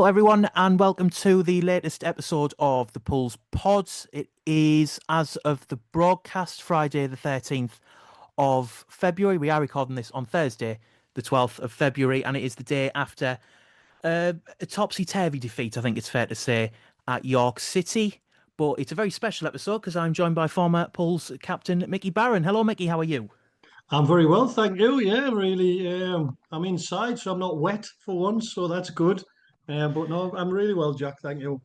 Hello, everyone, and welcome to the latest episode of the Pulls Pods. It is, as of the broadcast, Friday, the 13th of February. We are recording this on Thursday, the 12th of February, and it is the day after a topsy-turvy defeat, I think it's fair to say, at York City. But it's a very special episode because I'm joined by former Pulls captain Micky Barron. Hello, Micky, how are you? I'm very well, thank you. Yeah, really. I'm inside, so I'm not wet for once, so that's good. But no, I'm really well, Jack. Thank you.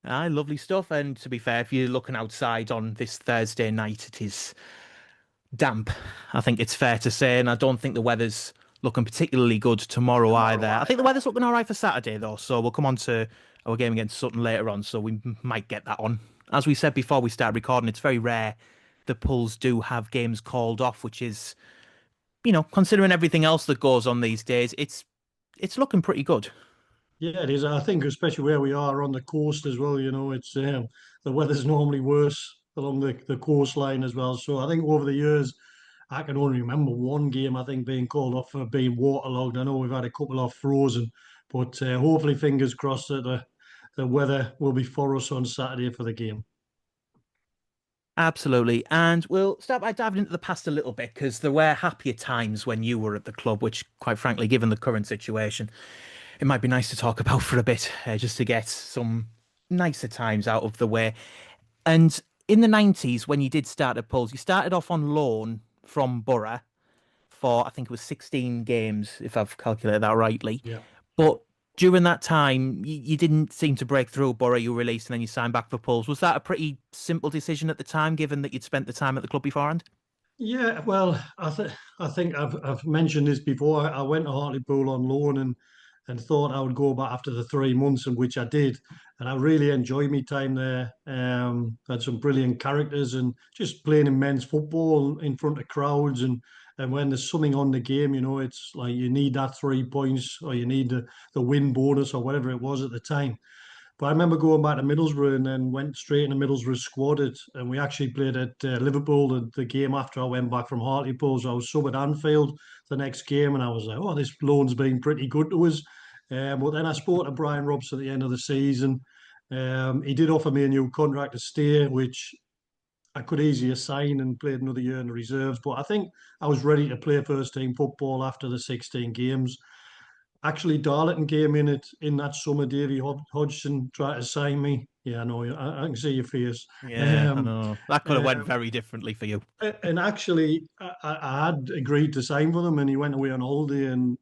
Aye, lovely stuff. And to be fair, if you're looking outside on this Thursday night, it is damp. I think it's fair to say, and I don't think the weather's looking particularly good tomorrow either. I think the weather's looking all right for Saturday though, so we'll come on to our game against Sutton later on, so we might get that on. As we said before we start recording, it's very rare the Pulls do have games called off, which is, considering everything else that goes on these days, it's looking pretty good. Yeah, it is. I think, especially where we are on the coast as well. It's the weather's normally worse along the coastline as well. So I think over the years, I can only remember one game I think being called off for being waterlogged. I know we've had a couple of frozen, but hopefully, fingers crossed that the weather will be for us on Saturday for the game. Absolutely. And we'll start by diving into the past a little bit because there were happier times when you were at the club, which, quite frankly, given the current situation, it might be nice to talk about for a bit, just to get some nicer times out of the way. And in the 90s, when you did start at Pulse, you started off on loan from Borough for, I think it was 16 games, if I've calculated that rightly. Yeah. But during that time, you didn't seem to break through Borough. You were released and then you signed back for Pulse. Was that a pretty simple decision at the time, given that you'd spent the time at the club beforehand? Yeah, well, I think I've mentioned this before. I went to Hartlepool on loan and thought I would go back after the 3 months, in which I did, and I really enjoyed my time there. Had some brilliant characters and just playing immense football in front of crowds and when there's something on the game, it's like you need that 3 points or you need the win bonus or whatever it was at the time. But I remember going back to Middlesbrough and then went straight in the Middlesbrough squad. And we actually played at Liverpool the game after I went back from Hartlepool. So I was sub at Anfield the next game, and I was like, "Oh, this loan's been pretty good to us." But then I spoke to Brian Robson at the end of the season. He did offer me a new contract to stay, which I could easily sign and played another year in the reserves. But I think I was ready to play first team football after the 16 games. Actually, Darlington came in that summer. Davy Hodgson tried to sign me. Yeah, I know. I can see your face. Yeah, I Um, know. That could have went um, very differently for you. and actually, I had agreed to sign for them, and he went away on holiday and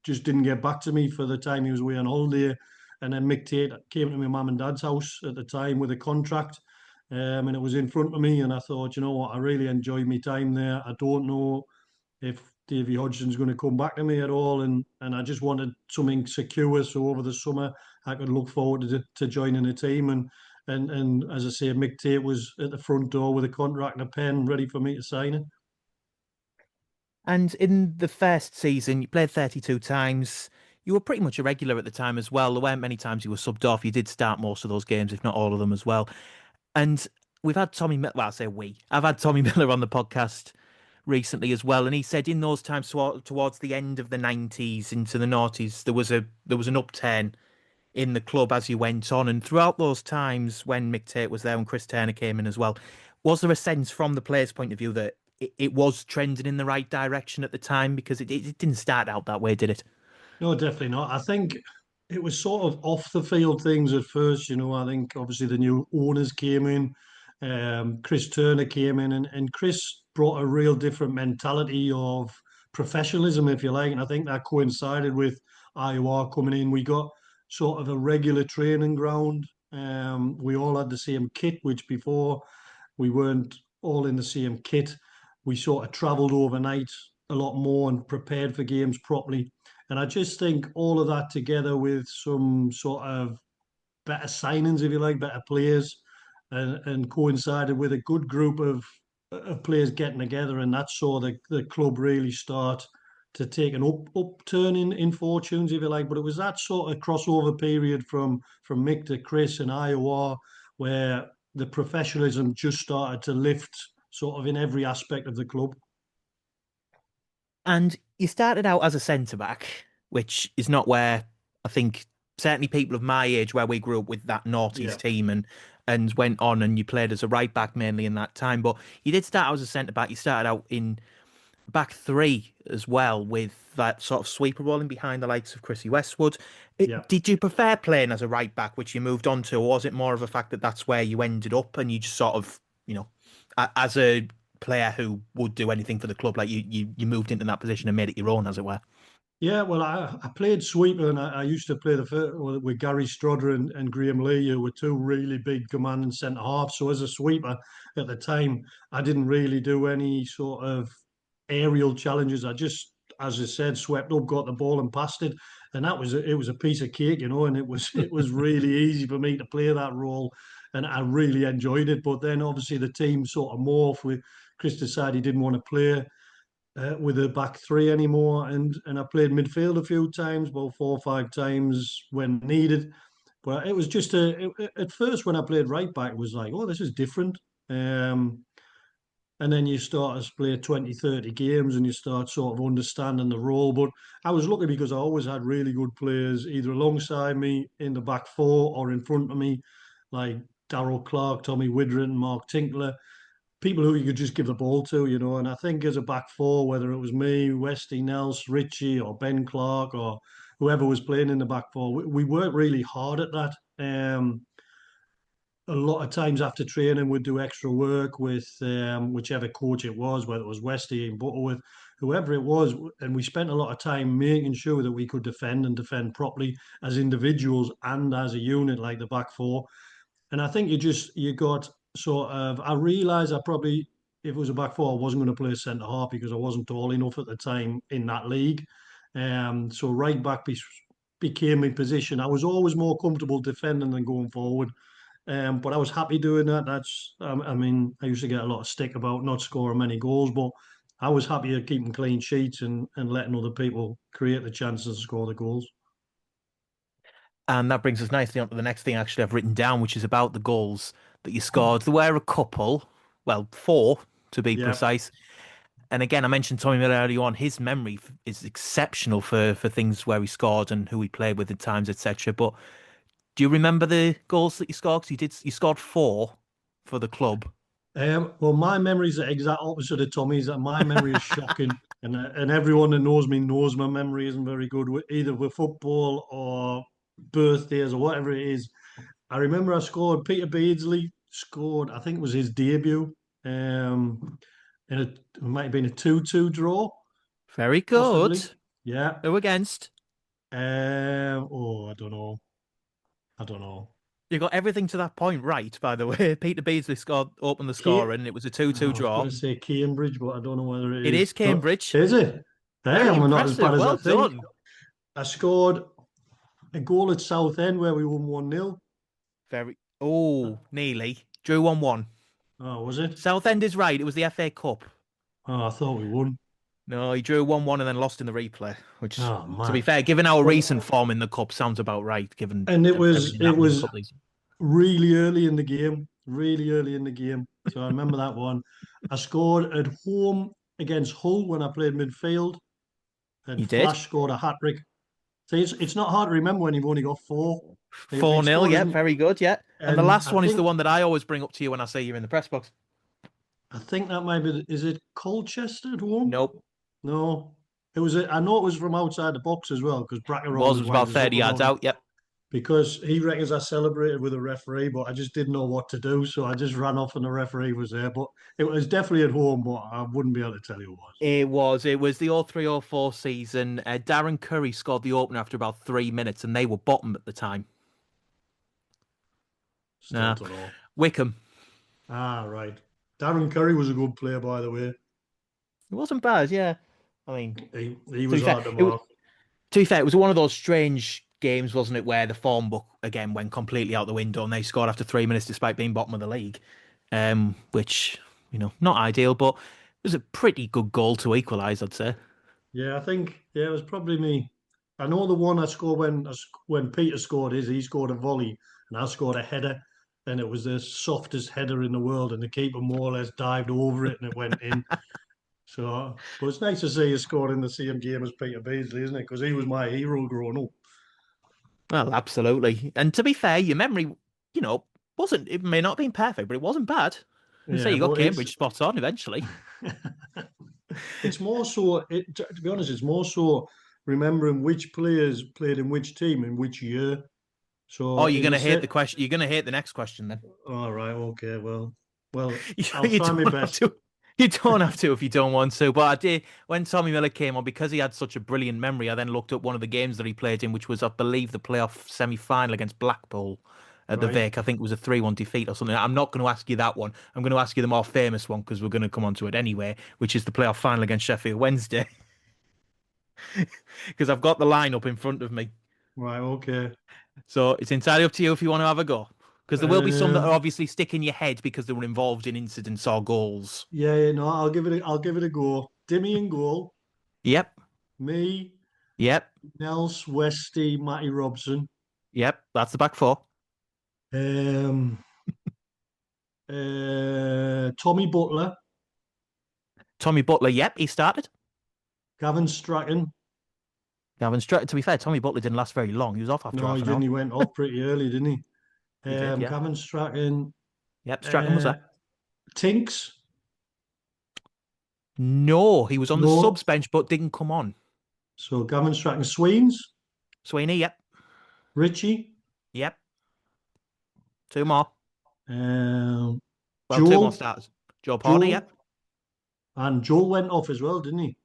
just didn't get back to me for the time he was away on holiday. And then Mick Tate came to my mum and dad's house at the time with a contract, and it was in front of me. And I thought, you know what, I really enjoyed my time there. I don't know if Davy Hodgson's going to come back to me at all. And I just wanted something secure so over the summer I could look forward to joining a team. And as I say, Mick Tate was at the front door with a contract and a pen ready for me to sign it. And in the first season, you played 32 times. You were pretty much a regular at the time as well. There weren't many times you were subbed off. You did start most of those games, if not all of them as well. And we've had Tommy Miller, well, I say we. I've had Tommy Miller on the podcast recently as well, and he said in those times towards the end of the 90s into the noughties, there was an upturn in the club as you went on, and throughout those times when Mick Tate was there and Chris Turner came in as well, was there a sense from the players' point of view that it was trending in the right direction at the time because it didn't start out that way, did it? No, definitely not. I think it was sort of off the field things at first. I think obviously the new owners came in, Chris Turner came in, and Chris brought a real different mentality of professionalism, if you like. And I think that coincided with Iowa coming in. We got sort of a regular training ground. We all had the same kit, which before we weren't all in the same kit. We sort of travelled overnight a lot more and prepared for games properly. And I just think all of that together with some sort of better signings, if you like, better players, and coincided with a good group of players getting together, and that saw the club really start to take an upturn in fortunes, if you like. But it was that sort of crossover period from Mick to Chris and Iowa where the professionalism just started to lift sort of in every aspect of the club. And you started out as a centre back, which is not where I think certainly people of my age where we grew up with that noughties Yeah, team and went on and you played as a right back mainly in that time. But you did start out as a centre back. You started out in back three as well with that sort of sweeper rolling behind the likes of Chrissy Westwood. yeah. Did you prefer playing as a right back, which you moved on to, or was it more of a fact that that's where you ended up and you just sort of, as a player who would do anything for the club, like you moved into that position and made it your own, as it were? Yeah, well, I played sweeper, and I used to play the first, with Gary Strodder and Graham Lee, who were two really big commanding centre halves. So as a sweeper at the time, I didn't really do any sort of aerial challenges. I just, as I said, swept up, got the ball, and passed it, and it was a piece of cake, and it was really easy for me to play that role, and I really enjoyed it. But then obviously the team sort of morphed with Chris decided he didn't want to play with a back three anymore. And I played midfield a few times, about 4 or 5 times when needed. But it was just at first when I played right back, it was like, oh, this is different. Um, and then you start to play 20, 30 games and you start sort of understanding the role. But I was lucky because I always had really good players either alongside me in the back four or in front of me, like Darrell Clark, Tommy Widren, Mark Tinkler, people who you could just give the ball to. And I think as a back four, whether it was me, Westy, Nels, Richie, or Ben Clark, or whoever was playing in the back four, we worked really hard at that. A lot of times after training, we'd do extra work with whichever coach it was, whether it was Westy in Butterworth, whoever it was, and we spent a lot of time making sure that we could defend and defend properly as individuals and as a unit, like the back four. And I think you got sort of. I realised I probably, if it was a back four, I wasn't going to play centre half because I wasn't tall enough at the time in that league. So right back became my position. I was always more comfortable defending than going forward. But I was happy doing that. I mean, I used to get a lot of stick about not scoring many goals, but I was happy at keeping clean sheets and letting other people create the chances to score the goals. And that brings us nicely on to the next thing actually I've written down, which is about the goals that you scored. There were a couple, well, four to be Yeah. precise. And again, I mentioned Tommy Miller earlier on. His memory is exceptional for things where he scored and who he played with at times, etc. But do you remember the goals that you scored? 'Cause you scored four for the club. Well, my memory is the exact opposite of Tommy's. My memory is shocking, and everyone that knows me knows my memory isn't very good, either with football or birthdays or whatever it is. I remember I scored. Peter Beardsley scored. I think it was his debut. And it might have been a 2-2 draw, Very good. possibly. Yeah. Who against? Oh, I don't know. I don't know. You got everything to that point right, by the way. Peter Beardsley scored, opened the score, Kate. and it was a Oh, 2-2 I was going draw. to say Cambridge, but I don't know whether it It is. is Cambridge. Is it? Hey, Very I'm not as bad impressive. as I Well think. done. I scored a goal at Southend where we won 1-0. Very. Oh, nearly. Drew 1-1. Oh, was it? Southend is right. It was the FA Cup. Oh, I thought we won. No, he drew 1-1 and then lost in the replay, which, Oh, to be man. fair, given our Well, recent form in the cup, sounds about right, given and everything that it happened in the was cup these. really early in the game, really early in the game. So I remember that one. I scored at home against Hull when I played midfield, and You did? Flash scored a hat trick. So it's not hard to remember when you've only got four. It 4-0, yeah, scored, very good, yeah. And the and last one is the one that I always bring up to you when I say you're in the press box. I think that might be. Is it Colchester at home? Nope. No, it was. I know it was from outside the box as well because Bracker It always was winds about us up 30 yards about it out, yep. because he reckons I celebrated with a referee, but I just didn't know what to do, so I just ran off and the referee was there. But it was definitely at home, but I wouldn't be able to tell you what. It was the 03-04 season. Darren Curry scored the opener after about 3 minutes, and they were bottom at the time. Still Nah. don't know. Wickham. Ah, right. Darren Curry was a good player, by the way. It wasn't bad, yeah. I mean, He to be was fair, hard to mark. it was one of those strange games, wasn't it, where the form book again went completely out the window and they scored after 3 minutes despite being bottom of the league. Which, not ideal, but it was a pretty good goal to equalise, I'd say. Yeah, I think it was probably me. I know the one I scored when Peter scored his. He scored a volley, and I scored a header, and it was the softest header in the world, and the keeper more or less dived over it, and it went in. So, but it's nice to see you scored in the same game as Peter Beardsley, isn't it? Because he was my hero growing up. Well, absolutely. And to be fair, your memory, you know, wasn't, it may not have been perfect, but it wasn't bad. And say Yeah, you got but Cambridge spot on eventually. it's more so. To be honest, it's more so remembering which players played in which team in which year. Oh, So you're in gonna the hate set. the question. You're gonna hate the next question then. All right. Okay. Well, You, I'll you try my don't have best. to. You don't have to if you don't want to. But I did when Tommy Miller came on because he had such a brilliant memory. I then looked up one of the games that he played in, which was, I believe, the playoff semi-final against Blackpool at the Right. Vic. I think it was a 3-1 defeat or something. I'm not going to ask you that one. I'm going to ask you the more famous one because we're going to come on to it anyway, which is the playoff final against Sheffield Wednesday. Because I've got the lineup in front of me. Right. Okay. So it's entirely up to you if you want to have a go. Because there will be some that are Um. obviously stick in your head because they were involved in incidents or goals. Yeah. Yeah, no. I'll give it a go. Dimmy and goal. Yep, Me, yep, Nels, Westy, Matty Robson. yep. That's the back four. Um. Tommy Butler, Tommy Butler, yep, he started. Gavin Strachan. Gavin Stratton, to be fair, Tommy Butler didn't last very long. He was off after No, he half an didn't. hour. He went off pretty early, didn't he? He did, yeah. Gavin Strachan. Yep, Stratton was Uh, there. Tinks. No, he was on the subs No. bench but didn't come on. So Gavin Strachan. Sweens. Sweeney, yep, Richie. yep. Two more. Um, Well, two more Joel. starters. Joe Porter, Joel. yep. And Joel went off as well, didn't he?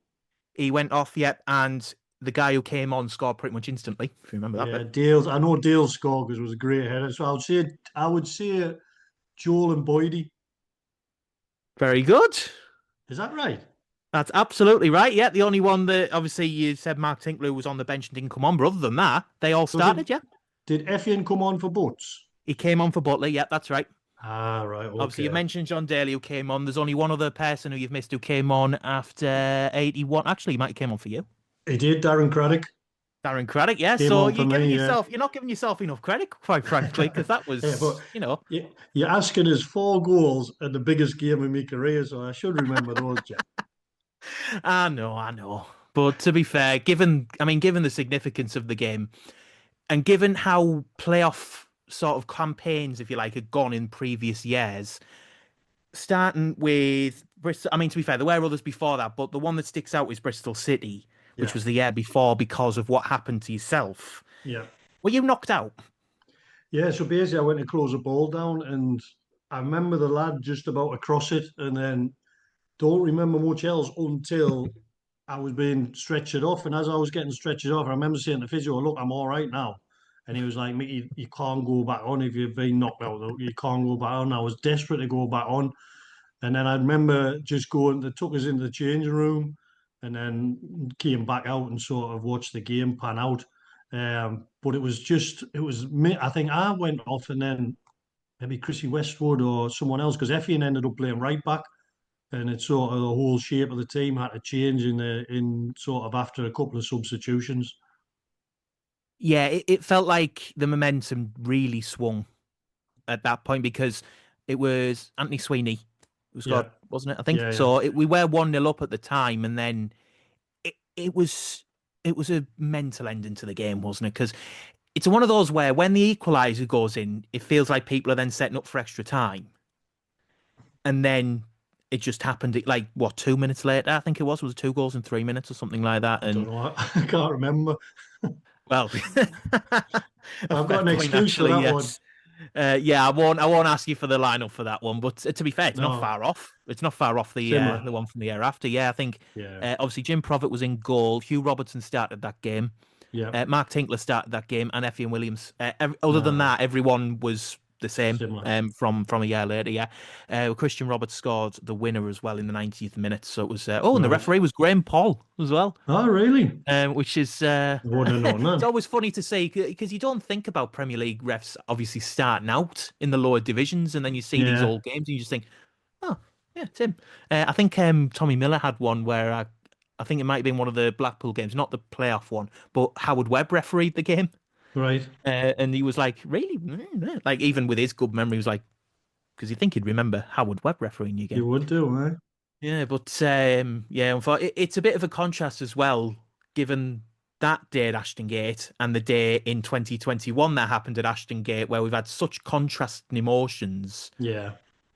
He went off, yep, and the guy who came on scored pretty much instantly, if you remember that Yeah, bit. Dale's. I know Dale scored because it was a great header. So I would say Joel and Boydie. Very good. Is that right? That's absolutely right. Yeah, the only one that obviously you said Mark Tinkler was on the bench and didn't come on, but other than that, they all So did started. Yeah, did Effian come on for Butts? he came on for Butler. Yeah, that's right. Ah, right. Obviously, you Okay. mentioned John Daly who came on. There's only one other person who you've missed who came on after 81. Actually, he might have came on for you. He did. Darren Craddock Darren Craddock, yeah. came So on for me. Yeah. you're not giving yourself enough credit, quite frankly, because that Yeah, but was, you know, you're asking us 4 goals at the biggest game of my career, so I should remember those, Jack. I know. But to be fair, given the significance of the game and given how playoff sort of campaigns, if you like, had gone in previous years, starting with Bristol. I mean, to be fair, there were others before that, but the one that sticks out is Bristol City, which Yeah. was the year before because of what happened to yourself. Yeah. Were you knocked out? Yeah. So basically, I went to close the ball down, and I remember the lad just about to cross it, and then don't remember much else until I was being stretched off. And as I was getting stretched off, I remember saying to the physio, "Look, I'm all right now." And he was like, "Mickey, you can't go back on if you've been knocked out. Though. You can't go back on." I was desperate to go back on. And then I remember just going, they took us into the changing room and then came back out and sort of watched the game pan out. But it was me. I think I went off and then maybe Chrissy Westwood or someone else because Effian ended up playing right back. And it's sort of the whole shape of the team had to change in sort of after a couple of substitutions. Yeah, it felt like the momentum really swung at that point because it was Anthony Sweeney who scored, Yeah, wasn't it? I think yeah, yeah. so. We were 1-0 up at the time, and then it was a mental ending to the game, wasn't it? Because it's one of those where when the equaliser goes in, it feels like people are then setting up for extra time, and then it just happened. Like what, 2 minutes later? I think it was it 2 goals in 3 minutes or something like that. I don't And know. I can't remember. well, a I've got fair an point excuse for actually. that one. Yes. Yeah, I won't ask you for the lineup for that one, but to be fair, it's not No, far off. It's not far off similar. the one from the year after. Yeah, I think Yeah, obviously Jim Provitt was in goal. Hugh Robertson started that game. yeah. Mark Tinkler started that game, and Effian Williams. Other than Right. that, everyone was the same Similar. from a year later. Yeah, Christian Roberts scored the winner as well in the 90th minute. So it was and the Right. referee was Graham Paul as well. Oh, really? Which is I wouldn't have known it's that. always funny to say because you don't think about Premier League refs obviously starting out in the lower divisions, and then you see these Yeah, old games and you just think, oh yeah, Tim. I think Tommy Miller had one where I think it might have been one of the Blackpool games, not the playoff one, but Howard Webb refereed the game, right. and he was like, really, like even with his good memory, he was like, because you think he'd remember Howard Webb refereeing your game. You would do, eh? Yeah, but yeah, it's a bit of a contrast as well, given. that day at Ashton Gate and the day in 2021 that happened at Ashton Gate, where we've had such contrasting emotions. Yeah.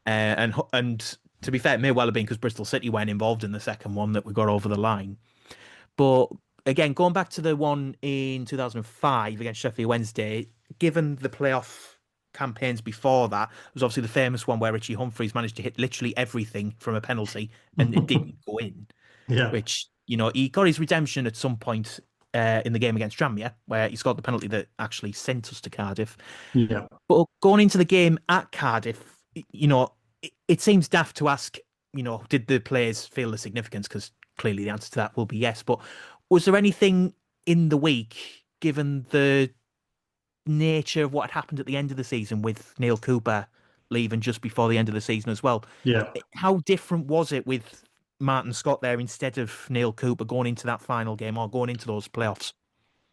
And to be fair, it may well have been because Bristol City weren't involved in the second one that we got over the line. But again, going back to the one in 2005 against Sheffield Wednesday, given the playoff campaigns before that, was obviously the famous one where Richie Humphreys managed to hit literally everything from a penalty and it didn't go in, Yeah. which, he got his redemption at some point in the game against Tranmere, where he scored the penalty that actually sent us to Cardiff. Yeah. But going into the game at Cardiff, it seems daft to ask, did the players feel the significance? Because clearly the answer to that will be yes. But was there anything in the week, given the nature of what had happened at the end of the season with Neil Cooper leaving just before the end of the season as well? Yeah. How different was it with Martin Scott there instead of Neil Cooper going into that final game or going into those playoffs?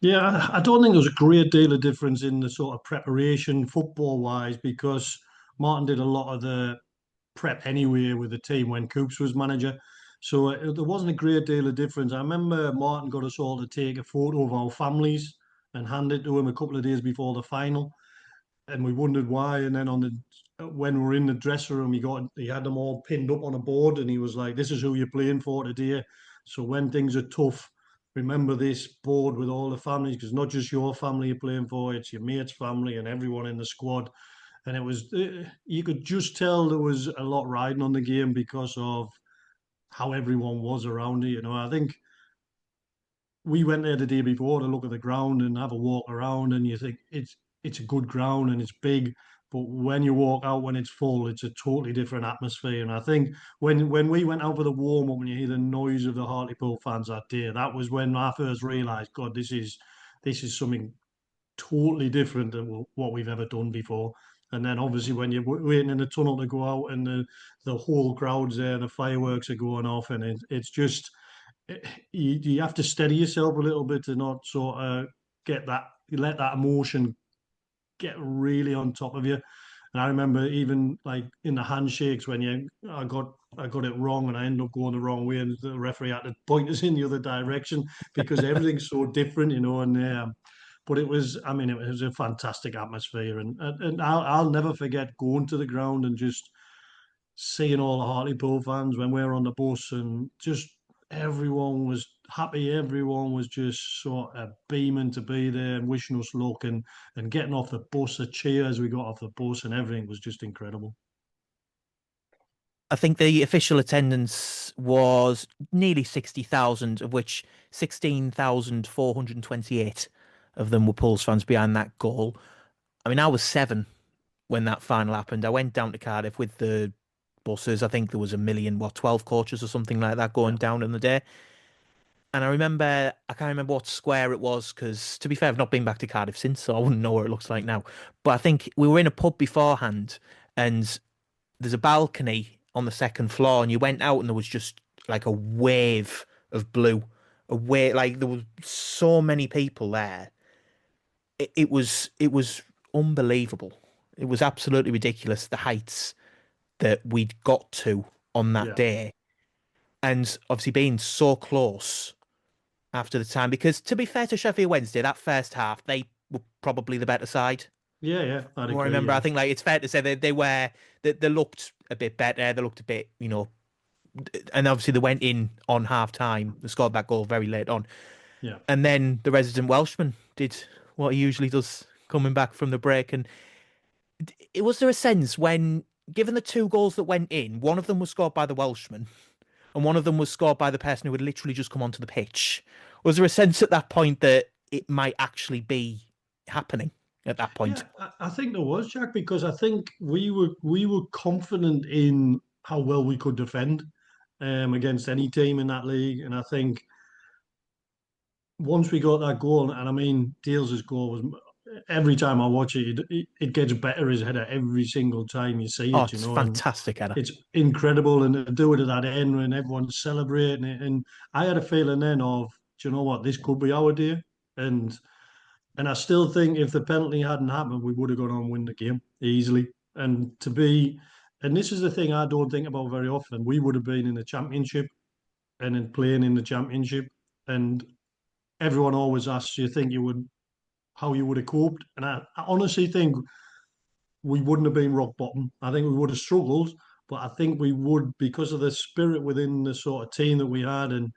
Yeah, I don't think there was a great deal of difference in the sort of preparation football wise because Martin did a lot of the prep anyway with the team when Coops was manager. So there wasn't a great deal of difference. I remember Martin got us all to take a photo of our families and hand it to him a couple of days before the final, and we wondered why. And then when we were in the dressing room, he had them all pinned up on a board, and he was like, "This is who you're playing for today. So when things are tough, remember this board with all the families, because not just your family you're playing for, it's your mate's family and everyone in the squad." And it was you could just tell there was a lot riding on the game because of how everyone was around it. I think we went there the day before to look at the ground and have a walk around, and you think it's a good ground and it's big, but when you walk out when it's full, it's a totally different atmosphere. And I think when we went out for the warm up and you hear the noise of the Hartlepool fans that day, that was when I first realised, God, this is something totally different than what we've ever done before. And then obviously when you're waiting in the tunnel to go out and the whole crowd's there and the fireworks are going off, and it's just you have to steady yourself a little bit to not sort of let that emotion get really on top of you. And I remember even like in the handshakes when I got it wrong and I ended up going the wrong way, and the referee had to point us in the other direction because everything's so different, and but I mean, it was a fantastic atmosphere, and I'll never forget going to the ground and just seeing all the Hartlepool fans when we were on the bus, and just everyone was happy. Everyone was just sort of beaming to be there and wishing us luck, and getting off the bus, the cheers we got off the bus, and everything was just incredible. I think the official attendance was nearly 60,000, of which 16,428 of them were Pulse fans behind that goal. I mean, I was seven when that final happened. I went down to Cardiff with the buses. I think there was a million, 12 coaches or something like that Yeah, going down in the day. And I can't remember what square it was because, to be fair, I've not been back to Cardiff since, so I wouldn't know what it looks like now. But I think we were in a pub beforehand, and there's a balcony on the second floor, and you went out, and there was just like a wave of blue, a wave like there were so many people there. It was unbelievable. It was absolutely ridiculous the heights that we'd got to on that yeah, day, and obviously being so close after the time. Because to be fair to Sheffield Wednesday, that first half they were probably the better side. yeah, yeah. I'd Well, I agree. remember, I Yeah, think like it's fair to say they looked a bit better. They looked a bit, and obviously they went in on half time. They scored that goal very late on, yeah, and then the resident Welshman did what he usually does, coming back from the break. And it was there a sense when, given the two goals that went in, one of them was scored by the Welshman, and one of them was scored by the person who had literally just come onto the pitch. Was there a sense at that point that it might actually be happening at that yeah. point? I think there was, Jack, because I think we were confident in how well we could defend against any team in that league, and I think once we got that goal, and I mean, Dales' goal was every time I watch it, it gets better his header every single time you see Oh, it, it's and fantastic, Anna. it's incredible. And to do it at that end when everyone's celebrating it, and I had a feeling then of, do you know what, this could be our day, and I still think if the penalty hadn't happened, we would have gone on and win the game easily. And this is the thing I don't think about very often. We would have been in the championship and then playing in the championship, and everyone always asks, you think you would, how you would have coped? And I honestly think we wouldn't have been rock bottom. I think we would have struggled, but I think we would, because of the spirit within the sort of team that we had and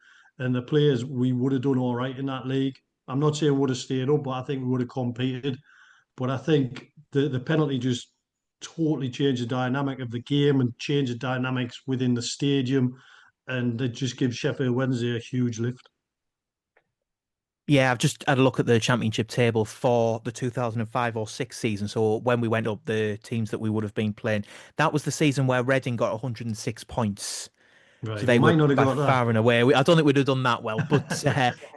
the players, we would have done all right in that league. I'm not saying we would have stayed up, but I think we would have competed. But I think the penalty just totally changed the dynamic of the game and changed the dynamics within the stadium, and it just gives Sheffield Wednesday a huge lift. Yeah, I've just had a look at the championship table for the 2005 or 6 season. So when we went up, the teams that we would have been playing, that was the season where Reading got 106 points. So Right, we they were might not have by got that. far and away. I don't think we'd have done that well. But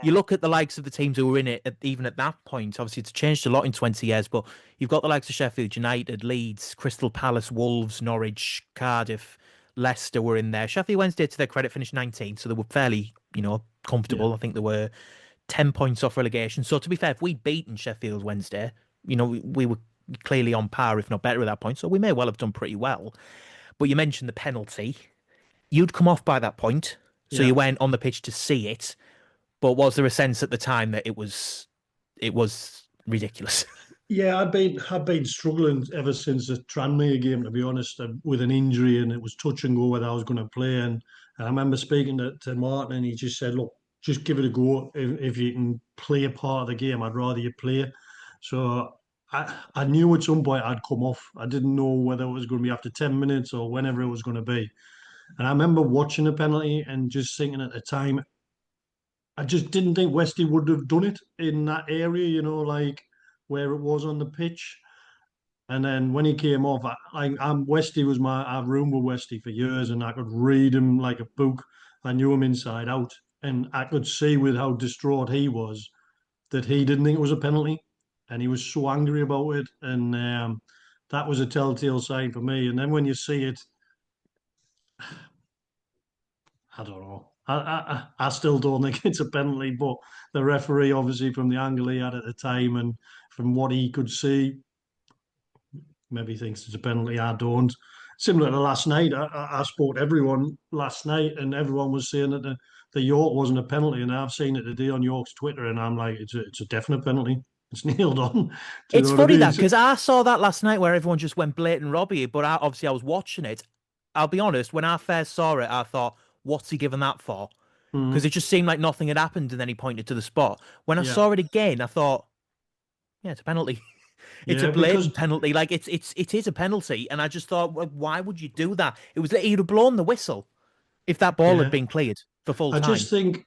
you look at the likes of the teams who were in it, even at that point. Obviously, it's changed a lot in 20 years. But you've got the likes of Sheffield United, Leeds, Crystal Palace, Wolves, Norwich, Cardiff, Leicester were in there. Sheffield Wednesday, to their credit, finished 19th, so they were fairly, Yeah, comfortable. I think they were 10 points off relegation. So to be fair, if we'd beaten Sheffield Wednesday, we were clearly on par, if not better at that point. So we may well have done pretty well. But you mentioned the penalty. You'd come off by that point, so yeah. you went on the pitch to see it. But was there a sense at the time that it was ridiculous? Yeah, I'd been struggling ever since the Tranmere game, to be honest, with an injury, and it was touch and go whether I was going to play. And I remember speaking to Martin, and he just said, "Look, just give it a go. If you can play a part of the game, I'd rather you play." So I knew at some point I'd come off. I didn't know whether it was going to be after 10 minutes or whenever it was going to be. And I remember watching the penalty and just thinking at the time, I just didn't think Westy would have done it in that area, like where it was on the pitch. And then when he came off, I'm Westy was I've roomed with Westy for years, and I could read him like a book. I knew him inside out, and I could see with how distraught he was that he didn't think it was a penalty, and he was so angry about it, and that was a telltale sign for me. And then when you see it, I don't know. I still don't think it's a penalty, but the referee, obviously, from the angle he had at the time and from what he could see, maybe thinks it's a penalty. I don't. Similar to last night, I spoke to everyone last night, and everyone was saying that the York wasn't a penalty, and I've seen it today on York's Twitter, and I'm like, it's a definite penalty. It's nailed on. Do you know It's what I funny mean? that because I saw that last night where everyone just went blatant Robbie, but obviously I was watching it. I'll be honest, when I first saw it, I thought, what's he given that for? Because it Mm, just seemed like nothing had happened, and then he pointed to the spot. When I yeah, saw it again, I thought, yeah, it's a penalty. It's a yeah, because blatant penalty. Like it is a penalty, and I just thought, well, why would you do that? It was like he'd have blown the whistle if that ball had yeah, been cleared for full I just time. think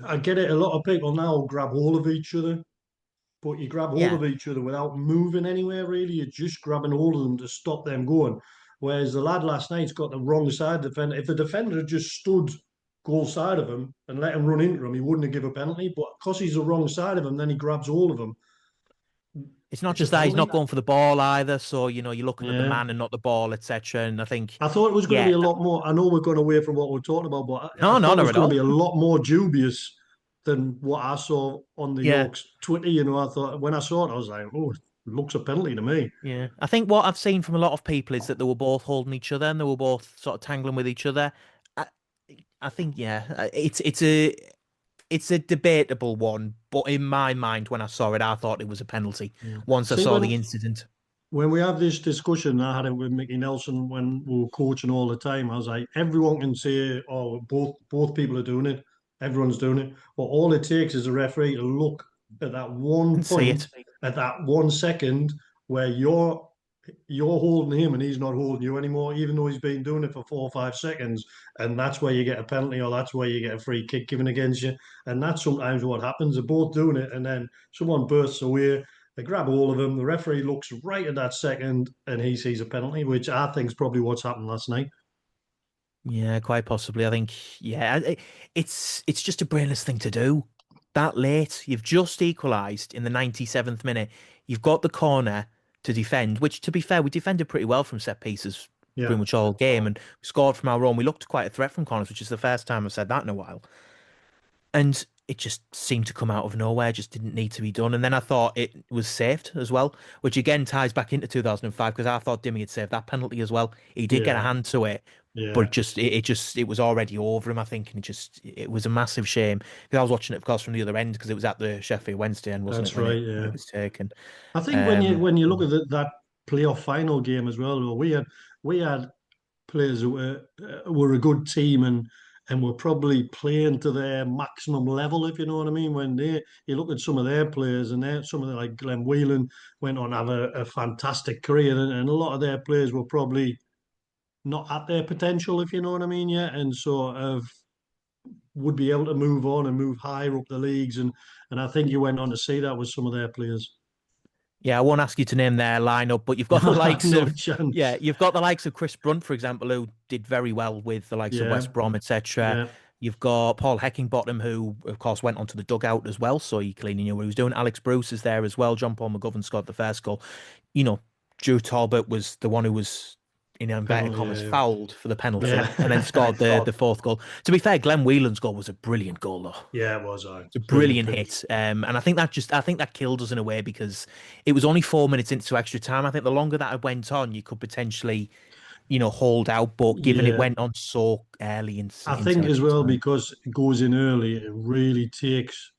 I get it. A lot of people now grab hold of each other, but you grab hold Yeah, of each other without moving anywhere, really. You're just grabbing hold of them to stop them going. Whereas the lad last night's got the wrong side defender. If the defender had just stood goal side of him and let him run into him, he wouldn't have given a penalty. But because he's the wrong side of him, then he grabs hold of him. it's not It's a just that he's not penalty. going for the ball either. So you're looking at the Yeah. man and not the ball, etc. And I think, I thought it was going to be yeah, a lot more. I know we're going away from what we're talking about, but I no, no, thought it not was at going to all. be a lot more dubious than what I saw on the Yeah, York's Twitter. I thought when I saw it, I was like, "Oh, it looks a penalty to me." yeah. I think what I've seen from a lot of people is that they were both holding each other and they were both sort of tangling with each other. I, I think, yeah, it's a debatable one, but in my mind, when I saw it, I thought it was a penalty. Yeah. Once I See, saw the when incident, when we have this discussion, I had it with Mickey Nelson when we were coaching all the time. I was like, everyone can say, "Oh, both people are doing it. Everyone's doing it." But all it takes is a referee to look at that one and see point, it. at that 1 second, where you're holding him and he's not holding you anymore, even though he's been doing it for 4 or 5 seconds. And that's where you get a penalty, or that's where you get a free kick given against you. And that's sometimes what happens. They're both doing it, and then someone bursts away. They grab all of them. The referee looks right at that second, and he sees a penalty, which I think is probably what's happened last night. Yeah, quite possibly. I think, yeah, it's just a brainless thing to do. That late, you've just equalised in the 97th minute. You've got the corner to defend, which, to be fair, we defended pretty well from set pieces Yeah, pretty much all game, and we scored from our own. We looked quite a threat from corners, which is the first time I've said that in a while. And it just seemed to come out of nowhere, just didn't need to be done. And then I thought it was saved as well, which again ties back into 2005 because I thought Dimmy had saved that penalty as well. He did get a Yeah, hand to it, but yeah, it was already over him, I think, and it was a massive shame because I was watching it, of course, from the other end because it was at the Sheffield Wednesday end, wasn't it, that's right. when Yeah, it was taken? I think Um, when you look at that playoff final game as well, well, we had players who were a good team and were probably playing to their maximum level, if you know what I mean. When you look at some of their players and some of them like Glenn Whelan went on to have a fantastic career, and a lot of their players were probably not at their potential, if you know what I mean, yet, and sort of would be able to move on and move higher up the leagues, and I think you went on to see that with some of their players. Yeah, I won't ask you to name their lineup, but you've got the likes No of chance. you've got the likes of Chris Brunt, for example, who did very well with the likes of Yeah, West Brom, etc. yeah, You've got Paul Heckingbottom, who of course went onto the dugout as well, so he clearly knew what he was doing. Alex Bruce is there as well. John Paul McGovern scored the first goal. You know, Drew Talbot was the one who was, in inverted penalty. commas, Yeah, fouled for the penalty and then yeah, scored the fourth goal. To be fair, Glenn Whelan's goal was a brilliant goal though. yeah. It was a It's a brilliant brilliant finish. hit. And I think that killed us in a way because it was only 4 minutes into extra time. I think the longer that it went on, you could potentially, hold out. But given it Yeah, went on so early I into think as extra well time, because it goes in early, it really takes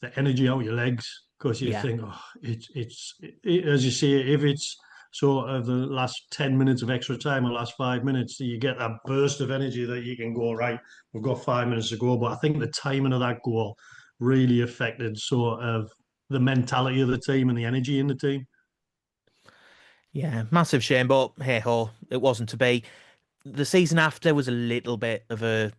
the energy out of your legs because you yeah. think, oh, as you say, if it's sort of the last 10 minutes of extra time or last 5 minutes, you get that burst of energy that you can go right. We've got 5 minutes to go, but I think the timing of that goal really affected sort of the mentality of the team and the energy in the team. Yeah, massive shame, but hey ho, it wasn't to be. The season after was a little bit of a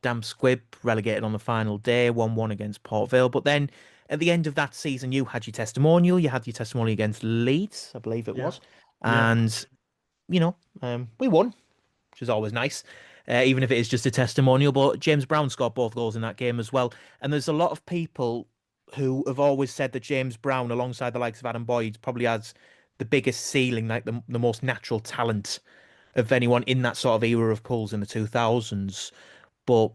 damp squib, relegated on the final day, 1-1 against Port Vale. But then at the end of that season, you had your testimonial against Leeds, I believe it Yeah, was. yeah, And, we won, which is always nice, even if it is just a testimonial. But James Brown scored both goals in that game as well. And there's a lot of people who have always said that James Brown, alongside the likes of Adam Boyd, probably has the biggest ceiling, like the most natural talent of anyone in that sort of era of pools in the 2000s. But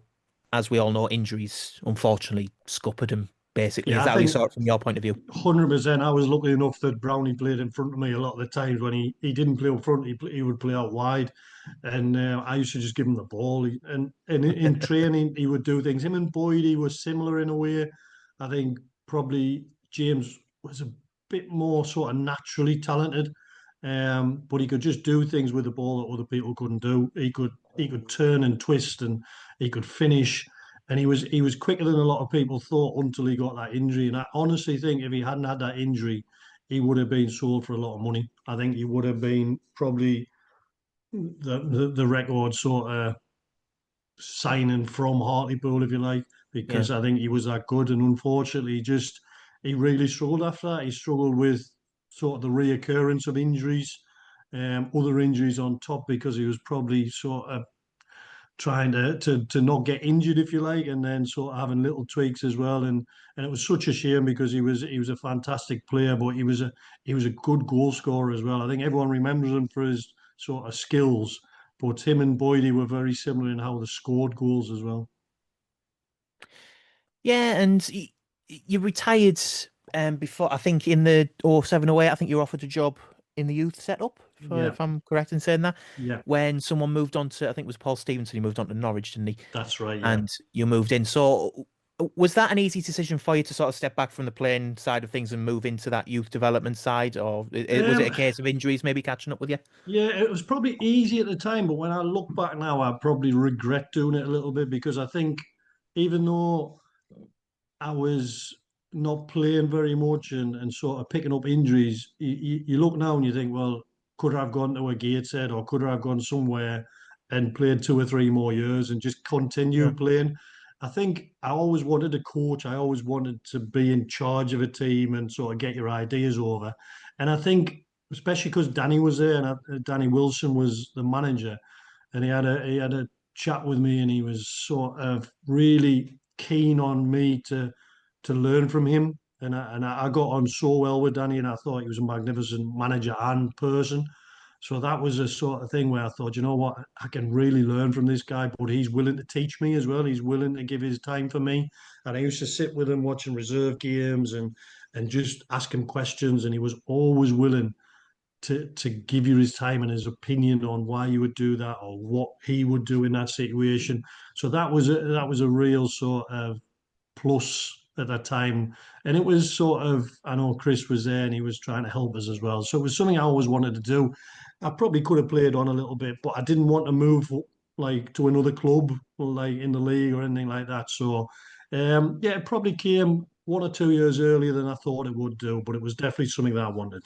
as we all know, injuries unfortunately scuppered him, basically. Is yeah. I that how you think saw it from your point of view? 100%. I was lucky enough that Brownie played in front of me a lot of the times when he didn't play up front, he would play out wide. And I used to just give him the ball. And in training, he would do things. Him and Boydie were similar in a way. I think probably James was a bit more sort of naturally talented, but he could just do things with the ball that other people couldn't do. He could turn and twist, and he could finish. And he was quicker than a lot of people thought until he got that injury. And I honestly think if he hadn't had that injury, he would have been sold for a lot of money. I think he would have been probably the record sort of signing from Hartlepool, if you like, Yeah. because I think he was that good. And unfortunately, just he really struggled after that. He struggled with sort of the reoccurrence of injuries, other injuries on top, because he was probably sort of trying to not get injured, if you like, and then sort of having little tweaks as well. And it was such a shame because he was a fantastic player, but he was a good goal scorer as well. I think everyone remembers him for his sort of skills, but him and Boydie were very similar in how they scored goals as well. Yeah, and you retired before, I think in the 07 08, I think you were offered a job in the youth setup, Yeah, if I'm correct in saying that. yeah, When someone moved on to, I think it was Paul Stevenson, he moved on to Norwich, didn't he? that's right. Yeah, And you moved in. So was that an easy decision for you to sort of step back from the playing side of things and move into that youth development side, or was it a um, case of injuries maybe catching up with you? yeah. It was probably easy at the time, but when I look back now, I probably regret doing it a little bit because I think even though I was not playing very much and sort of picking up injuries. You look now and you think, well, could I have gone to a Gateshead or could I have gone somewhere and played 2 or 3 more years and just Yeah. continued playing? I think I always wanted to coach. I always wanted to be in charge of a team and sort of get your ideas over. And I think, especially because Danny was there and Danny Wilson was the manager, and he had a chat with me, and he was sort of really keen on me to learn from him. And I got on so well with Danny, and I thought he was a magnificent manager and person. So that was a sort of thing where I thought, you know what, I can really learn from this guy, but he's willing to teach me as well. He's willing to give his time for me. And I used to sit with him watching reserve games and just ask him questions, and he was always willing to give you his time and his opinion on why you would do that or what he would do in that situation. So that was a real sort of plus at that time. And it was sort of, I know Chris was there and he was trying to help us as well. So it was something I always wanted to do. I probably could have played on a little bit, but I didn't want to move like to another club, like in the league or anything like that. So, yeah, it probably came 1 or 2 years earlier than I thought it would do, but it was definitely something that I wanted.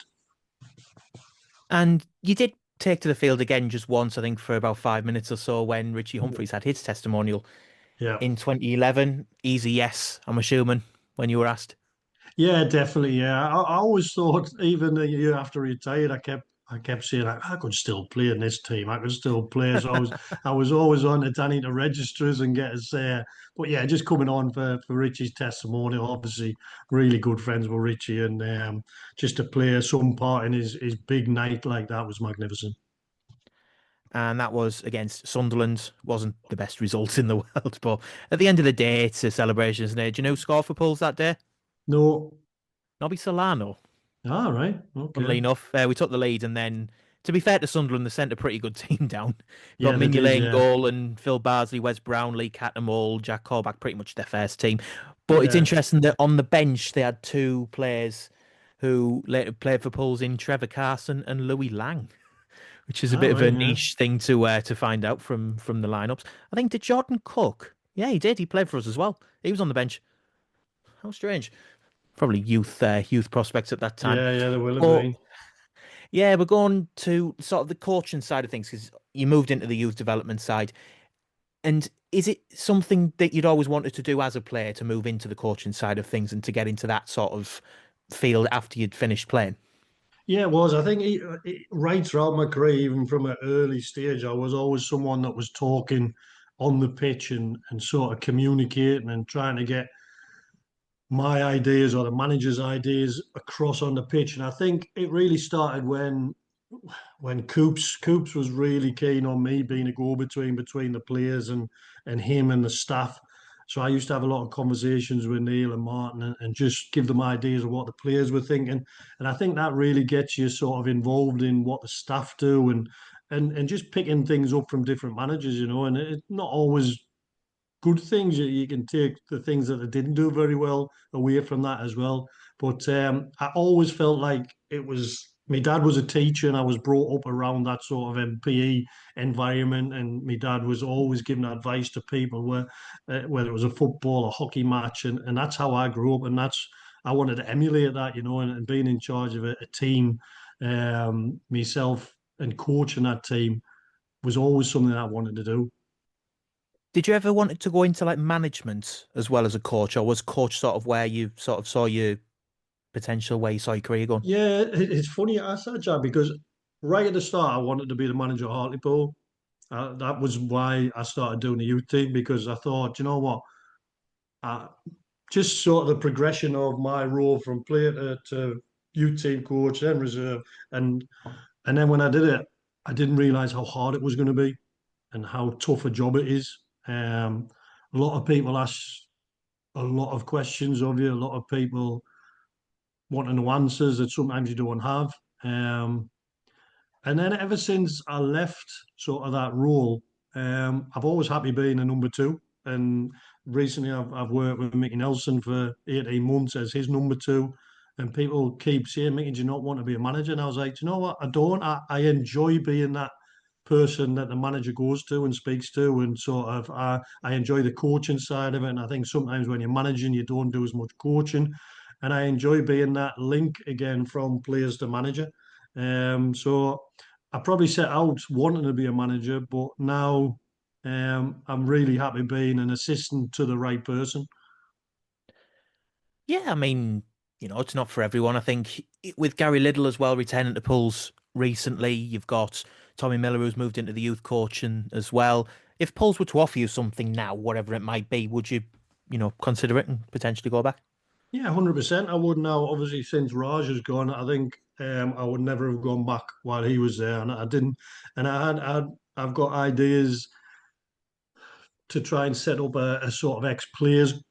And you did take to the field again just once, I think, for about 5 minutes or so when Richie Humphries had his testimonial Yeah. in 2011. Easy yes, I'm assuming, when you were asked. Yeah, definitely. Yeah, I always thought even a year after he retired, I kept saying I could still play in this team. I could still play. So I was always on to Danny to register us and get us there. But yeah, just coming on for Richie's testimonial. Obviously, really good friends with Richie, and just to play some part in his big night like that was magnificent. And that was against Sunderland. Wasn't the best result in the world, but at the end of the day, it's a celebration, isn't it? Do you know who scored for Pulls that day? No, Nobby Solano. all right, Funnily okay, enough, we took the lead, and then, to be fair to Sunderland, they sent a pretty good team down. Got yeah, they Mignolet did, in yeah, goal, and Phil Bardsley, Wes Brownlee, Cattermole, Jack Corback, pretty much their first team. But it's yeah. interesting that on the bench they had two players who later played for Pulls in Trevor Carson and Louis Lang, which is a All bit of a right, yeah, niche thing to find out from the lineups. I think did Jordan Cook? Yeah, he did. He played for us as well. He was on the bench. How strange. Probably youth prospects at that time. yeah, yeah. They will have But been. yeah, we're going to sort of the coaching side of things because you moved into the youth development side. And is it something that you'd always wanted to do as a player to move into the coaching side of things and to get into that sort of field after you'd finished playing? Yeah, it was. I think right throughout my career, even from an early stage, I was always someone that was talking on the pitch and sort of communicating and trying to get my ideas or the manager's ideas across on the pitch. And I think it really started when Coops was really keen on me being a go-between between the players and him and the staff. So I used to have a lot of conversations with Neil and Martin and just give them ideas of what the players were thinking. And I think that really gets you sort of involved in what the staff do and just picking things up from different managers, you know, and it's not always good things. You can take the things that they didn't do very well away from that as well. But I always felt like it was my dad was a teacher and I was brought up around that sort of MPE environment. And my dad was always giving advice to people whether it was a football or hockey match. And that's how I grew up. And I wanted to emulate that, you know, and being in charge of a team, myself and coaching that team was always something I wanted to do. Did you ever want to go into like management as well as a coach, or was coach sort of where you sort of saw your potential, where you saw your career going? Yeah, it's funny you asked that, Jack, because right at the start, I wanted to be the manager of Hartlepool. That was why I started doing the youth team because I thought, you know what, uh, just sort of the progression of my role from player to youth team coach, then reserve, and and then when I did it, I didn't realise how hard it was going to be and how tough a job it is. A lot of people ask a lot of questions of you. A lot of people want to know answers that sometimes you don't have. Um, And then ever since I left sort of that role, I've always happy being a number two. And recently I've worked with Mickey Nelson for 18 months as his number two. And people keep saying, Mickey, do you not want to be a manager? And I was like, "Do you know what? I don't. I enjoy being that person that the manager goes to and speaks to. And sort of, I enjoy the coaching side of it. And I think sometimes when you're managing, you don't do as much coaching. And I enjoy being that link again from players to manager. So I probably set out wanting to be a manager, but now I'm really happy being an assistant to the right person. Yeah, I mean, it's not for everyone. I think with Gary Liddell as well returning to Pulls recently, you've got Tommy Miller who's moved into the youth coaching as well. If Pulls were to offer you something now, whatever it might be, would you, consider it and potentially go back? Yeah, 100%. I would now. Obviously, since Raj has gone, I think I would never have gone back while he was there, and I didn't. And I've got ideas to try and set up a sort of ex-players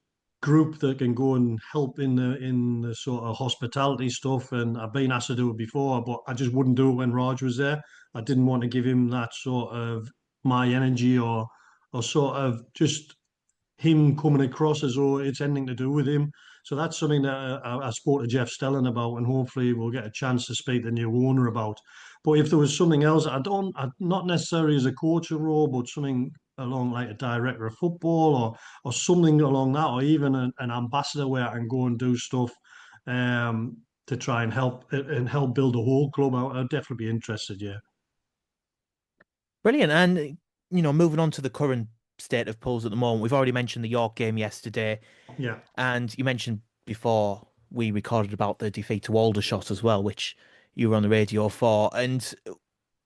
group that can go and help in the sort of hospitality stuff. And I've been asked to do it before, but I just wouldn't do it when Raj was there. I didn't want to give him that sort of my energy or sort of just him coming across as though it's anything to do with him. So that's something that I spoke to Jeff Stelling about, and hopefully we'll get a chance to speak to the new owner about. But if there was something else, not necessarily as a coach role, but something along like a director of football or something along that, or even an ambassador where I can go and do stuff to try and help build a whole club. I'd definitely be interested. Yeah, Brilliant. And, moving on to the current state of polls at the moment, we've already mentioned the York game yesterday, yeah. and you mentioned before we recorded about the defeat to Aldershot as well, which you were on the radio for. And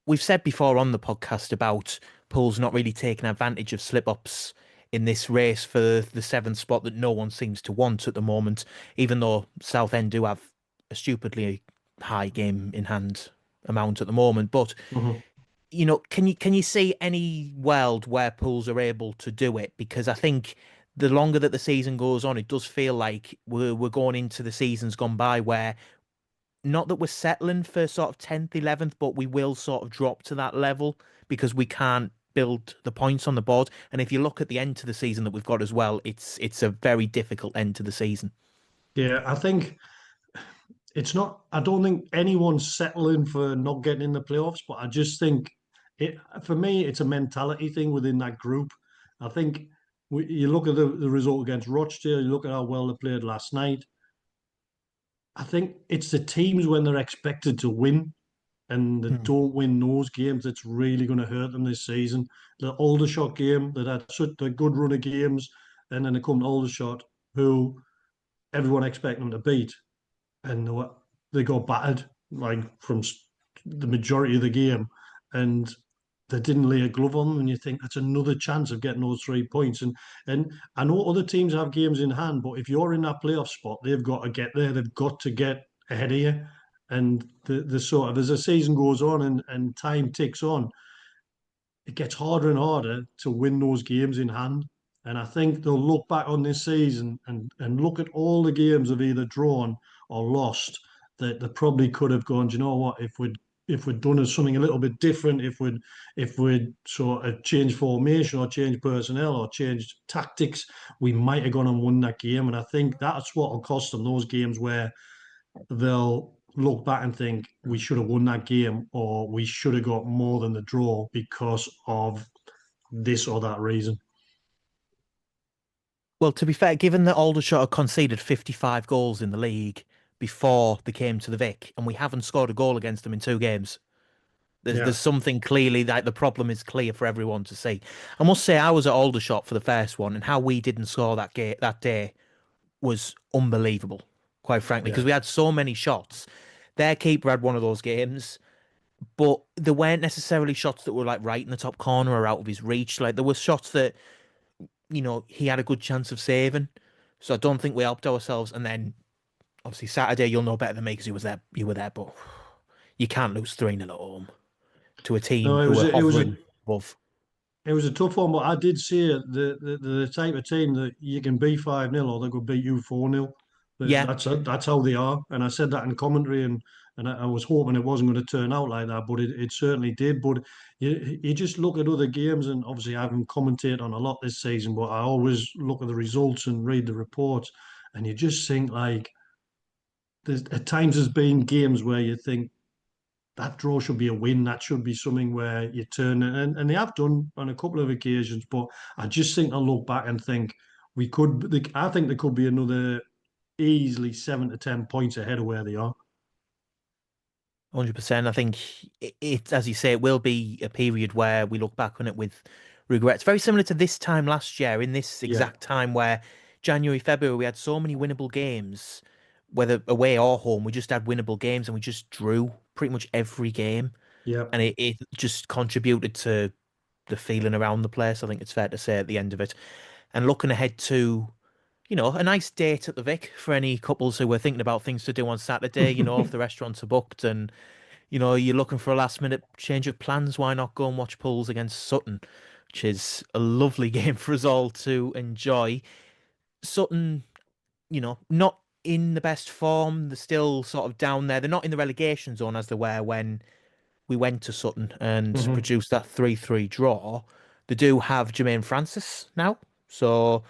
we've said before on the podcast about Pools not really taking advantage of slip-ups in this race for the seventh spot that no one seems to want at the moment, even though Southend do have a stupidly high game in hand amount at the moment. But Mhm. can you see any world where Pools are able to do it? Because I think the longer that the season goes on, it does feel like we're going into the seasons gone by where not that we're settling for sort of 10th, 11th, but we will sort of drop to that level because we can't build the points on the board. And if you look at the end to the season that we've got as well, it's a very difficult end to the season. Yeah, I think it's not. I don't think anyone's settling for not getting in the playoffs, but I just think it. For me, it's a mentality thing within that group. I think you look at the result against Rochdale. You look at how well they played last night. I think it's the teams when they're expected to win and they Hmm. don't win those games that's really going to hurt them this season. The Aldershot game that had such a good run of games, and then they come to Aldershot, who everyone expected them to beat, and they got battered like from the majority of the game, and they didn't lay a glove on them. And you think that's another chance of getting those 3 points. And I know other teams have games in hand, but if you're in that playoff spot, they've got to get there. They've got to get ahead of you. And the sort of as the season goes on and time ticks on, it gets harder and harder to win those games in hand. And I think they'll look back on this season and look at all the games they've either drawn or lost that they probably could have gone, "Do you know what, if we'd done something a little bit different, if we'd sort of changed formation or changed personnel or changed tactics, we might have gone and won that game." And I think that's what will cost them those games where they'll look back and think we should have won that game or we should have got more than the draw because of this or that reason. Well, to be fair, given that Aldershot had conceded 55 goals in the league before they came to the Vic, and we haven't scored a goal against them in two games, there's Yeah, something clearly that the problem is clear for everyone to see. I must say, I was at Aldershot for the first one, and how we didn't score that day was unbelievable, quite frankly, yeah, because we had so many shots. Their keeper had one of those games, but there weren't necessarily shots that were like right in the top corner or out of his reach. Like there were shots that, he had a good chance of saving. So I don't think we helped ourselves. And then obviously Saturday, you'll know better than me because you were there, but you can't lose 3-0 at home to a team no, who are hovering above. it was a tough one, but I did see it. The type of team that you can beat 5-0 or they could beat you 4-0. Yeah, That's how they are. And I said that in commentary, and I was hoping it wasn't going to turn out like that, but it certainly did. But you just look at other games, and obviously I haven't commentated on a lot this season, but I always look at the results and read the reports, and you just think like at times there's been games where you think that draw should be a win. That should be something where you turn and they have done on a couple of occasions. But I just think I look back and think I think there could be another easily 7 to 10 points ahead of where they are. 100%. I think as you say, it will be a period where we look back on it with regrets. Very similar to this time last year, in this Yeah, exact time where January, February, we had so many winnable games, whether away or home, we just had winnable games and we just drew pretty much every game. yeah. And it just contributed to the feeling around the place, I think it's fair to say at the end of it. And looking ahead to a nice date at the Vic for any couples who were thinking about things to do on Saturday. If the restaurants are booked and, you're looking for a last minute change of plans, why not go and watch Pools against Sutton, which is a lovely game for us all to enjoy. Sutton, not in the best form. They're still sort of down there. They're not in the relegation zone as they were when we went to Sutton and Hmm. produced that 3-3 draw. They do have Jermaine Francis now, so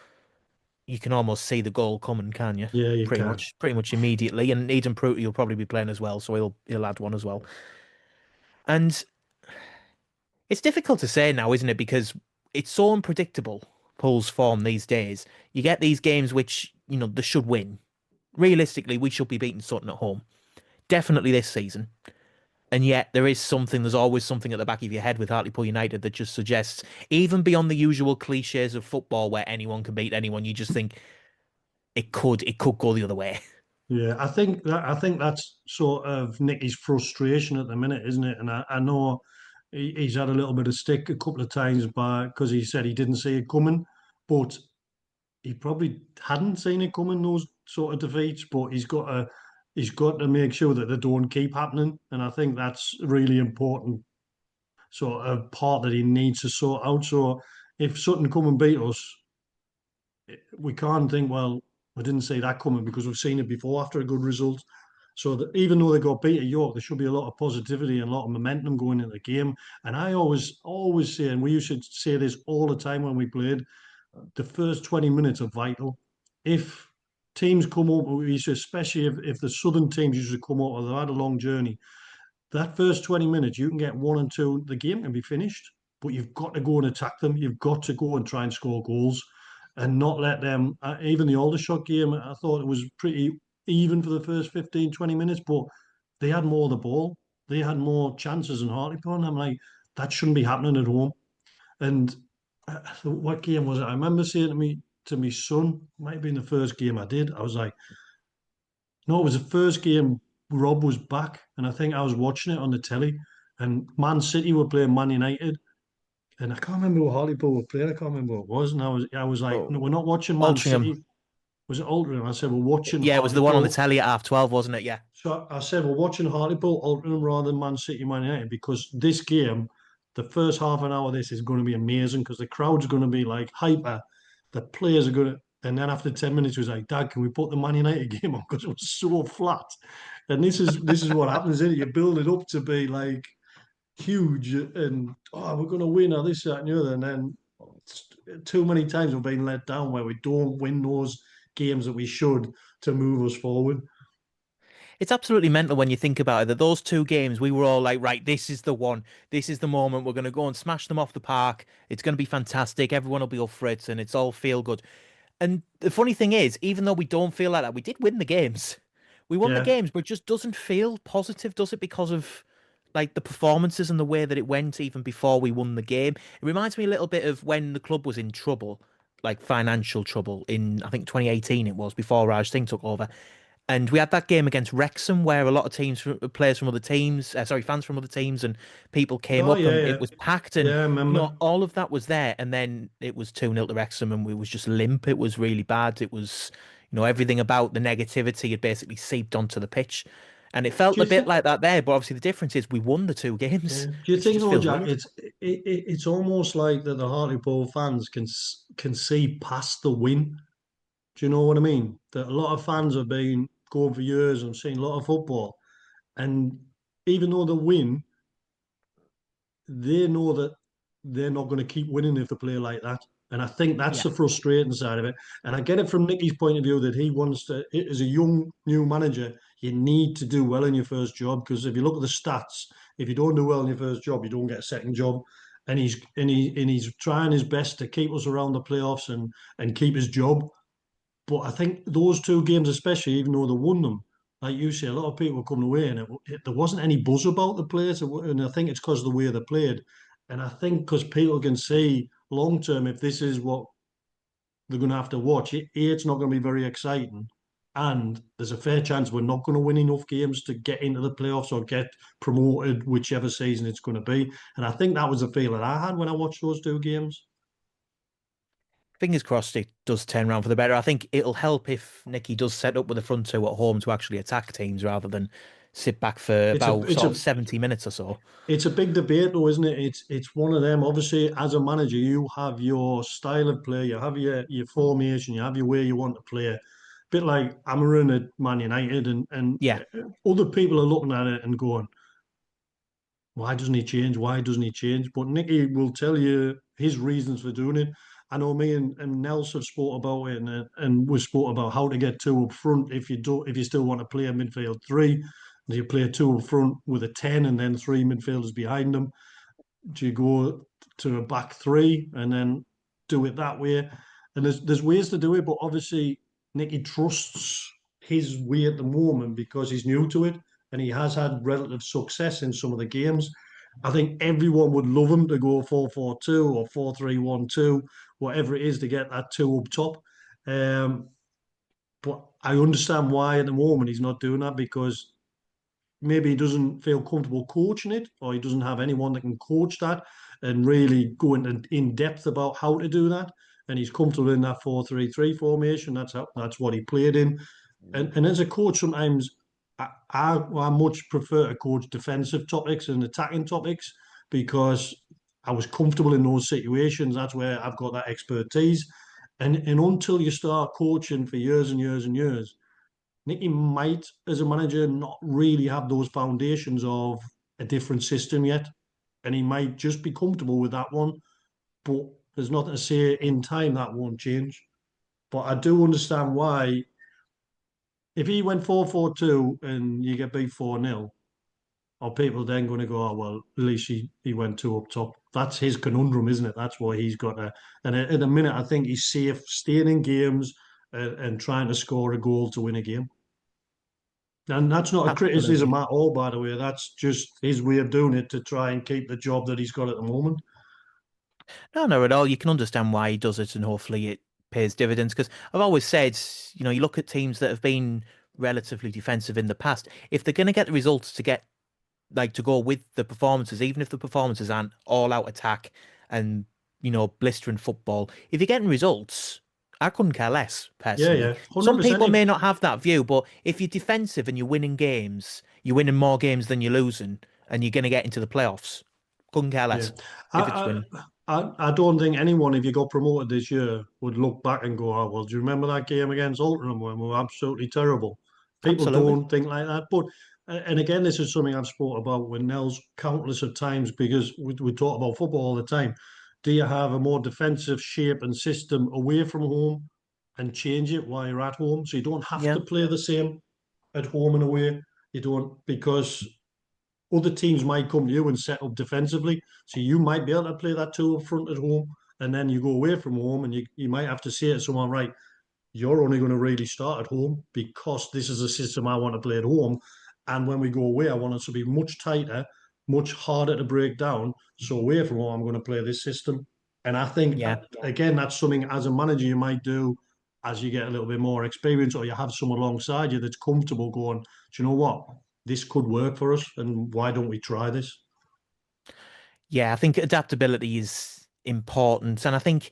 you can almost see the goal coming, can you? Yeah, you Pretty can. much, pretty much immediately. And Eden Pruitt will probably be playing as well, so he'll add one as well. And it's difficult to say now, isn't it? Because it's so unpredictable, Hull's form these days. You get these games which, they should win. Realistically, we should be beating Sutton at home. Definitely this season. And yet there's always something at the back of your head with Hartlepool United that just suggests, even beyond the usual cliches of football where anyone can beat anyone, you just think it could go the other way. Yeah, I think that's sort of Nicky's frustration at the minute, isn't it? And I know he's had a little bit of stick a couple of times by because he said he didn't see it coming, but he probably hadn't seen it coming, those sort of defeats. But he's got to make sure that they don't keep happening, and I think that's a really important sort of part that he needs to sort out. So if Sutton come and beat us, we can't think, well, we didn't see that coming because we've seen it before after a good result. So that even though they got beat at York, there should be a lot of positivity and a lot of momentum going into the game. And I always say, and we used to say this all the time when we played, the first 20 minutes are vital. If teams come up, especially if the southern teams usually come up or they've had a long journey, that first 20 minutes, you can get one and two, the game can be finished, but you've got to go and attack them. You've got to go and try and score goals and not let them. Even the Aldershot game, I thought it was pretty even for the first 15, 20 minutes, but they had more of the ball. They had more chances than Hartlepool. And I'm like, that shouldn't be happening at home. And what game was it? I remember saying to my son, might have been the first game I did. I was like, no, it was the first game Rob was back, and I think I was watching it on the telly, and Man City were playing Man United, and I can't remember who Hartlepool were playing. I can't remember who it was, and I was like, no, Oh, we're not watching Man Altrincham. City. Was it Altrincham? I said we're watching Yeah, it was the one on the Hartlepool. telly at half 12, wasn't it? Yeah. So I said we're watching Hartlepool, Altrincham rather than Man City, Man United because this game, the first half an hour of this is going to be amazing because the crowd's going to be like hyper, the players are going to, and then after 10 minutes, it was like, Dad, can we put the Man United game on because it was so flat. And this is what happens, isn't it? You build it up to be like huge and we're going to win or this, that, and the other, and then too many times we've been let down where we don't win those games that we should to move us forward. It's absolutely mental when you think about it that those two games we were all like, right, this is the one. This is the moment. We're going to go and smash them off the park. It's going to be fantastic. Everyone will be up for it and it's all feel good. And the funny thing is, even though we don't feel like that, we did win the games. We won the Yeah. games, but it just doesn't feel positive, does it? Because of like the performances and the way that it went even before we won the game. It reminds me a little bit of when the club was in trouble, like financial trouble in I think 2018 it was before Raj Singh took over. And we had that game against Wrexham where a lot of players from other teams, sorry, fans from other teams and people came Oh up yeah, and yeah, it was packed and, yeah. I remember. all of that was there. And then it was 2-0 to Wrexham and we was just limp. It was really bad. It was, everything about the negativity had basically seeped onto the pitch. And it felt Do a you bit think? like that there. But obviously the difference is we won the two Yeah. games, Do you which think, just though, feels Jack? weird. It's almost like that the Hartlepool fans can see past the win. Do you know what I mean? That a lot of fans have been going for years and seen a lot of football, and even though they win, they know that they're not going to keep winning if they play like that. And I think that's Yeah. the frustrating side of it. And I get it from Nicky's point of view that he wants to, as a young new manager, you need to do well in your first job because if you look at the stats, if you don't do well in your first job, you don't get a second job. And he's trying his best to keep us around the playoffs and keep his job. But I think those two games, especially, even though they won them, like you say, a lot of people were coming away and there wasn't any buzz about the players. And I think it's because of the way they played. And I think because people can see long term, if this is what they're going to have to watch, it's not going to be very exciting. And there's a fair chance we're not going to win enough games to get into the playoffs or get promoted, whichever season it's going to be. And I think that was the feeling I had when I watched those two games. Fingers crossed it does turn around for the better. I think it'll help if Nicky does set up with the front two at home to actually attack teams rather than sit back for It's a about it's sort of a 70 minutes or so. it's a big debate though, isn't it? It's one of them. Obviously, as a manager, you have your style of play, you have your formation, you have your way you want to play. Bit like Amarin at Man United, and Yeah, other people are looking at it and going, why doesn't he change? Why doesn't he change? But Nicky will tell you his reasons for doing it. I know me and Nels have spoke about it, and we spoke about how to get two up front if you still want to play a midfield three. Do you play two up front with a 10 and then three midfielders behind them? Do you go to a back three and then do it that way? And there's ways to do it, but obviously Nicky trusts his way at the moment because he's new to it and he has had relative success in some of the games. I think everyone would love him to go 4-4-2 or 4-3-1-2, whatever it is to get that two up top. Um, but I understand why at the moment he's not doing that because maybe he doesn't feel comfortable coaching it, or he doesn't have anyone that can coach that and really go into in depth about how to do that. And he's comfortable in that 4-3-3 formation. That's what he played in. And as a coach, sometimes I much prefer to coach defensive topics and attacking topics because I was comfortable in those situations. That's where I've got that expertise. And until you start coaching for years and years and years, Nicky might, as a manager, not really have those foundations of a different system yet. And he might just be comfortable with that one. But there's nothing to say in time that won't change. But I do understand why, if he went 4-4-2 and you get beat 4-0, are people then going to go, oh, well, at least he went two up top? That's his conundrum, isn't it? That's why he's got to. And at the minute, I think he's safe staying in games and trying to score a goal to win a game. And that's not a criticism absolutely. at all, by the way. That's just his way of doing it to try and keep the job that he's got at the moment. No, no, at all. You can understand why he does it, and hopefully it pays dividends. Because I've always said, you look at teams that have been relatively defensive in the past. If they're going to get the results to get to go with the performances, even if the performances aren't all out attack and blistering football, if you're getting results, I couldn't care less Yeah, personally. yeah, Some 100%. people may not have that view, but if you're defensive and you're winning games, you're winning more games than you're losing, and you're going to get into the playoffs. Couldn't care Yeah, less if it's I, winning. I don't think anyone, if you got promoted this year, would look back and go, "Oh, well, do you remember that game against Altrincham when we were absolutely terrible?" People Absolutely. don't think like that. But and again, this is something I've spoke about with Nels countless of times because we talk about football all the time. Do you have a more defensive shape and system away from home and change it while you're at home, so you don't have Yeah. to play the same at home and away? You don't, because other teams might come to you and set up defensively. So you might be able to play that two up front at home, and then you go away from home, and you might have to say to someone, right, you're only going to really start at home because this is a system I want to play at home. And when we go away, I want us to be much tighter, much harder to break down. So away from home, I'm going to play this system. And I think, Yeah. again, that's something as a manager you might do as you get a little bit more experience or you have someone alongside you that's comfortable going, do you know what? This could work for us. And why don't we try this? Yeah, I think adaptability is important. And I think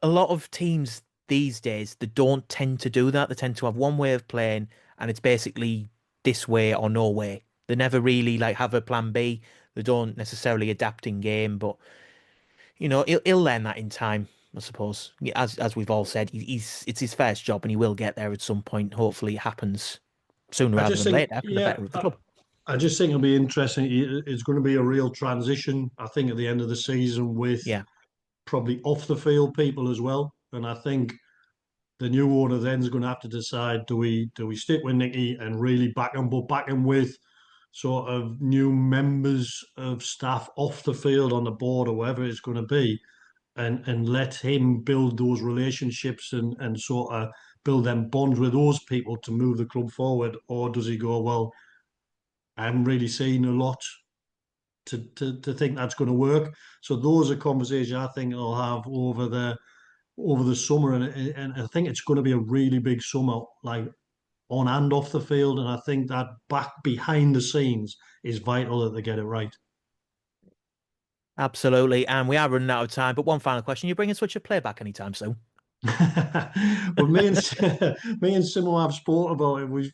a lot of teams these days, they don't tend to do that. They tend to have one way of playing, and it's basically this way or no way. They never really have a plan B. They don't necessarily adapt in game, but he'll learn that in time, I suppose. Yeah, as we've all said, he's it's his first job, and he will get there at some point. Hopefully, it happens sooner I rather just than think, later for the yeah, better of the club. I just think it'll be interesting. It's going to be a real transition, I think, at the end of the season with Yeah, probably off the field people as well. And I think the new owner then is going to have to decide: do we stick with Nicky and really back him, but back him with sort of new members of staff off the field on the board or whatever it's going to be, and let him build those relationships and sort of build them bonds with those people to move the club forward, or does he go, well, I haven't really seen a lot to think that's going to work. So those are conversations I think I'll have over the summer, and I think it's going to be a really big summer, like on and off the field. And I think that back behind the scenes is vital that they get it right. absolutely. And we are running out of time. But one final question: you bring a switch of play back anytime soon? Well, me and me and Simo have spoke about it.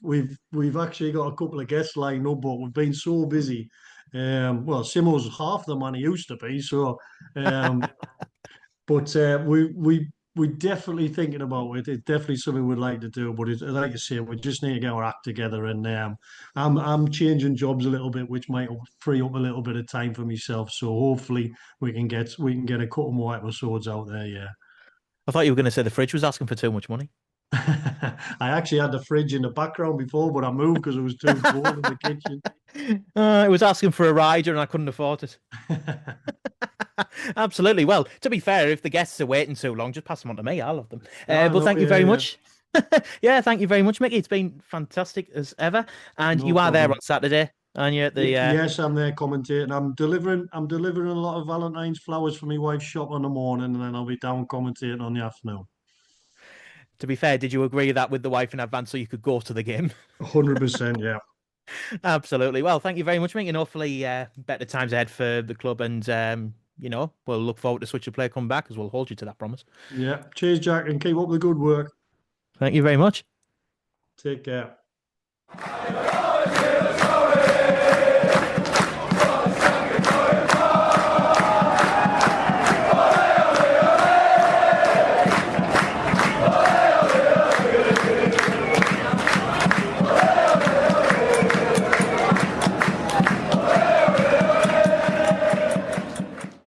We've actually got a couple of guests lined up, but we've been so busy. Well, Simo's half the man he used to be, so um, but we definitely thinking about it. It's definitely something we'd like to do. But like you say, we just need to get our act together. And I'm changing jobs a little bit, which might free up a little bit of time for myself. So hopefully we can get a couple more episodes out there. Yeah. I thought you were going to say the fridge was asking for too much money. I actually had the fridge in the background before, but I moved because it was too cold in the kitchen. It was asking for a rider and I couldn't afford it. Absolutely. Well, to be fair, if the guests are waiting too long, just pass them on to me. I love them. I But know, thank you yeah, very yeah. much. Yeah, thank you very much, Mickey. It's been fantastic as ever. And No you are there problem. on Saturday, and you're at the Yes, I'm there commentating. I'm delivering a lot of Valentine's flowers for my wife's shop in the morning, and then I'll be down commentating on the afternoon. to be fair, did you agree that with the wife in advance so you could go to the game? 100%, yeah. Absolutely. Well, thank you very much, Mickey. And hopefully better times ahead for the club. And we'll look forward to Switch of Play come back as we'll hold you to that promise. Yeah. Cheers, Jack, and keep up the good work. Thank you very much. Take care.